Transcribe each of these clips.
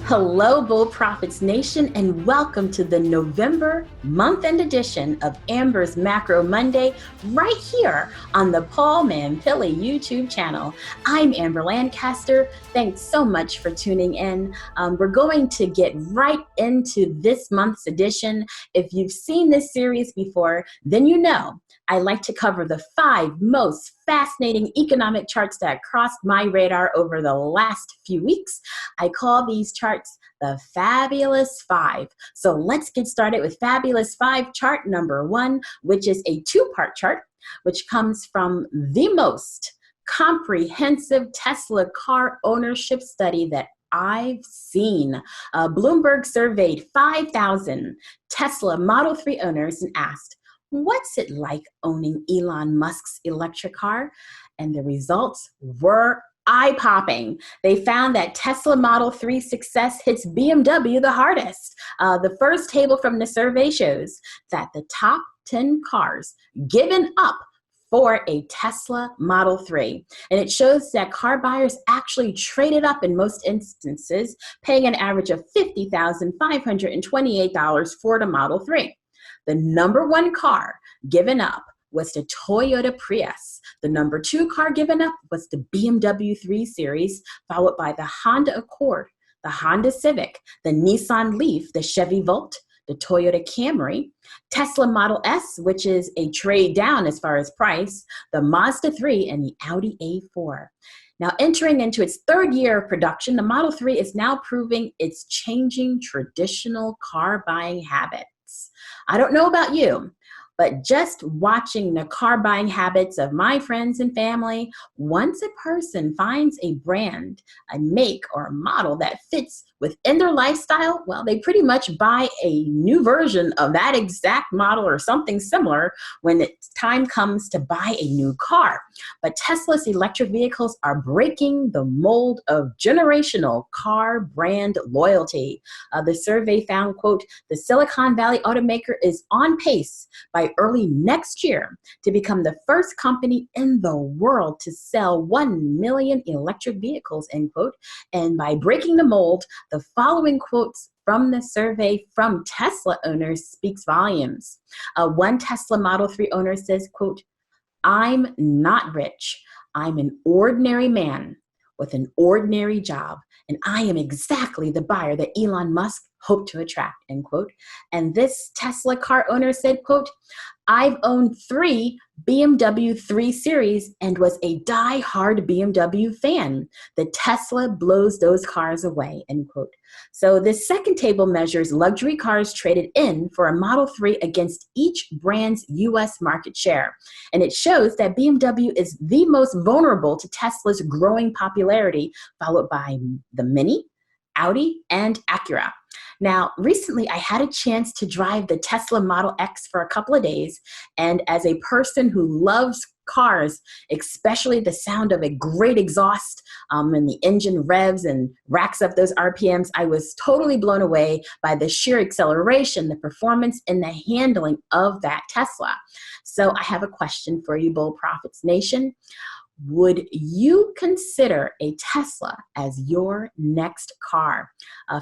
Hello, Bull Profits Nation, and welcome to the November month-end edition of Amber's Macro Monday, right here on the Mampilly YouTube channel. I'm Amber Lancaster. Thanks so much for tuning in. We're going to get right into this month's edition. If you've seen this series before, then you know I like to cover the 5 most fascinating economic charts that crossed my radar over the last few weeks. I call these charts the Fabulous 5. So let's get started with Fabulous 5 chart number 1, which is a 2-part chart, which comes from the most comprehensive Tesla car ownership study that I've seen. Bloomberg surveyed 5,000 Tesla Model 3 owners and asked, what's it like owning Elon Musk's electric car? And the results were eye-popping. They found that Tesla Model 3 success hits BMW the hardest. The first table from the survey shows that the top 10 cars given up for a Tesla Model 3. And it shows that car buyers actually traded up in most instances, paying an average of $50,528 for the Model 3. The number 1 car given up was the Toyota Prius. The number 2 car given up was the BMW 3 Series, followed by the Honda Accord, the Honda Civic, the Nissan Leaf, the Chevy Volt, the Toyota Camry, Tesla Model S, which is a trade down as far as price, the Mazda 3, and the Audi A4. Now, entering into its 3rd year of production, the Model 3 is now proving it's changing traditional car buying habits. I don't know about you, but just watching the car buying habits of my friends and family, once a person finds a brand, a make, or a model that fits within their lifestyle, well, they pretty much buy a new version of that exact model or something similar when the time comes to buy a new car. But Tesla's electric vehicles are breaking the mold of generational car brand loyalty. The survey found, quote, the Silicon Valley automaker is on pace by early next year to become the first company in the world to sell 1 million electric vehicles, end quote. And by breaking the mold, the following quotes from the survey from Tesla owners speaks volumes. One Tesla Model 3 owner says, quote, I'm not rich. I'm an ordinary man with an ordinary job, and I am exactly the buyer that Elon Musk hoped to attract, end quote. And this Tesla car owner said, quote, I've owned 3 BMW 3 Series and was a die-hard BMW fan. The Tesla blows those cars away, end quote. So this second table measures luxury cars traded in for a Model 3 against each brand's U.S. market share. And it shows that BMW is the most vulnerable to Tesla's growing popularity, followed by the Mini, Audi, and Acura. Now, recently I had a chance to drive the Tesla Model X for a couple of days, and as a person who loves cars, especially the sound of a great exhaust and the engine revs and racks up those RPMs, I was totally blown away by the sheer acceleration, the performance, and the handling of that Tesla. So I have a question for you, Bull Profits Nation. Would you consider a Tesla as your next car?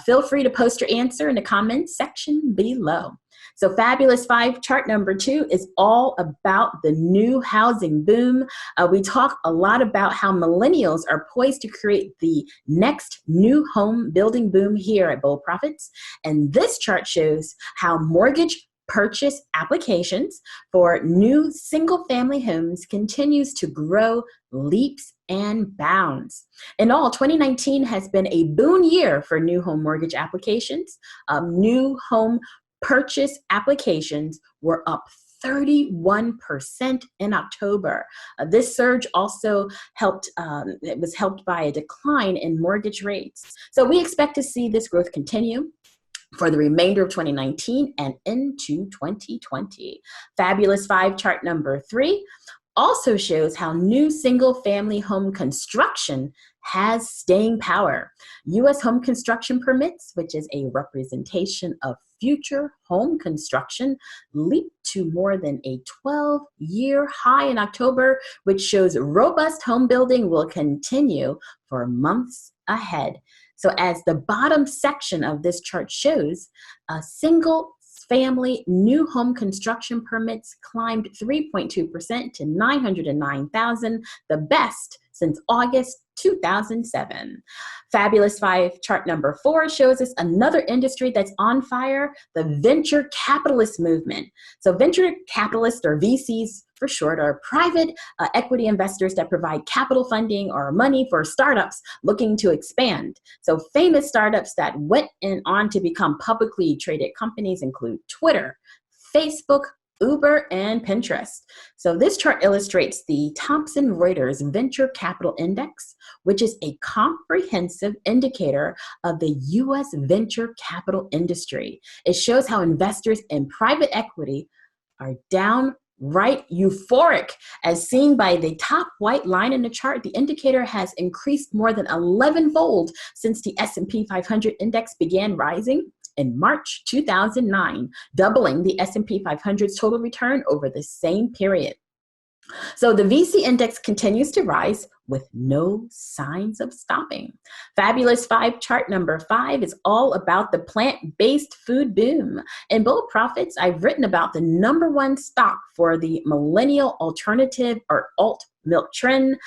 Feel free to post your answer in the comments section below. So Fabulous 5 chart number 2 is all about the new housing boom. We talk a lot about how millennials are poised to create the next new home building boom here at Bull Profits. And this chart shows how mortgage purchase applications for new single-family homes continues to grow leaps and bounds. In all, 2019 has been a boon year for new home mortgage applications. New home purchase applications were up 31% in October. This surge also it was helped by a decline in mortgage rates. So we expect to see this growth continue for the remainder of 2019 and into 2020. Fabulous 5 chart number 3 also shows how new single-family home construction has staying power. U.S. home construction permits, which is a representation of future home construction, leaped to more than a 12-year high in October, which shows robust home building will continue for months ahead. So as the bottom section of this chart shows, a single family new home construction permits climbed 3.2% to 909,000, the best since August 2007. Fabulous 5 chart number 4 shows us another industry that's on fire, the venture capitalist movement. So venture capitalists, or VCs for short, are private equity investors that provide capital funding or money for startups looking to expand. So famous startups that went on to become publicly traded companies include Twitter, Facebook, Uber, and Pinterest. So this chart illustrates the Thomson Reuters Venture Capital Index, which is a comprehensive indicator of the U.S. venture capital industry. It shows how investors in private equity are downright euphoric. As seen by the top white line in the chart, the indicator has increased more than 11-fold since the S&P 500 index began rising in March 2009, doubling the S&P 500's total return over the same period. So the VC index continues to rise with no signs of stopping. Fabulous 5 chart number 5 is all about the plant-based food boom. In Bold Profits, I've written about the #1 stock for the millennial alternative or alt milk trend.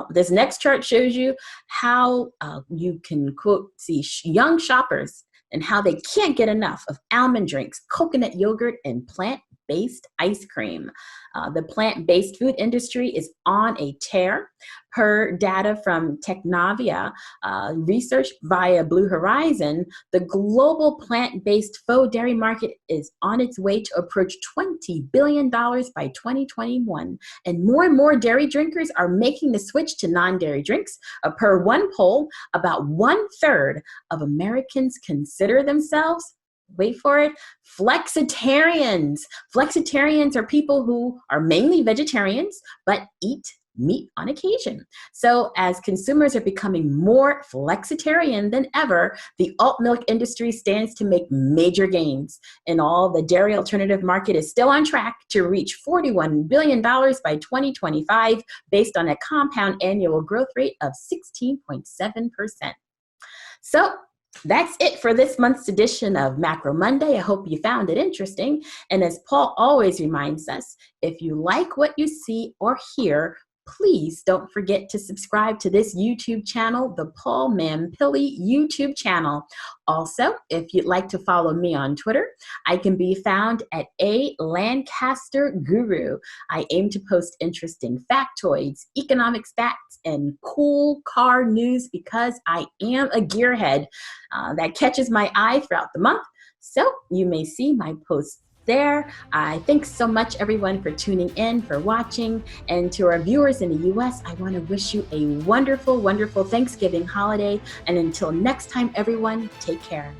This next chart shows you how you can, quote, see young shoppers and how they can't get enough of almond drinks, coconut yogurt, and plant-based ice cream. The plant-based food industry is on a tear. Per data from Technavia, research via Blue Horizon, the global plant-based faux dairy market is on its way to approach $20 billion by 2021. And more dairy drinkers are making the switch to non-dairy drinks. Per one poll, about 1/3 of Americans consider themselves, wait for it, flexitarians. Flexitarians are people who are mainly vegetarians but eat meat on occasion. So as consumers are becoming more flexitarian than ever, the alt milk industry stands to make major gains. And all, the dairy alternative market is still on track to reach $41 billion by 2025 based on a compound annual growth rate of 16.7%. So that's it for this month's edition of Macro Monday. I hope you found it interesting. And as Paul always reminds us, if you like what you see or hear, please don't forget to subscribe to this YouTube channel, the Paul Mampilly YouTube channel. Also, if you'd like to follow me on Twitter, I can be found at A Lancaster Guru. I aim to post interesting factoids, economic stats, and cool car news because I am a gearhead that catches my eye throughout the month. So you may see my posts there. Thanks so much, everyone, for tuning in, for watching. And to our viewers in the U.S., I want to wish you a wonderful, wonderful Thanksgiving holiday. And until next time, everyone, take care.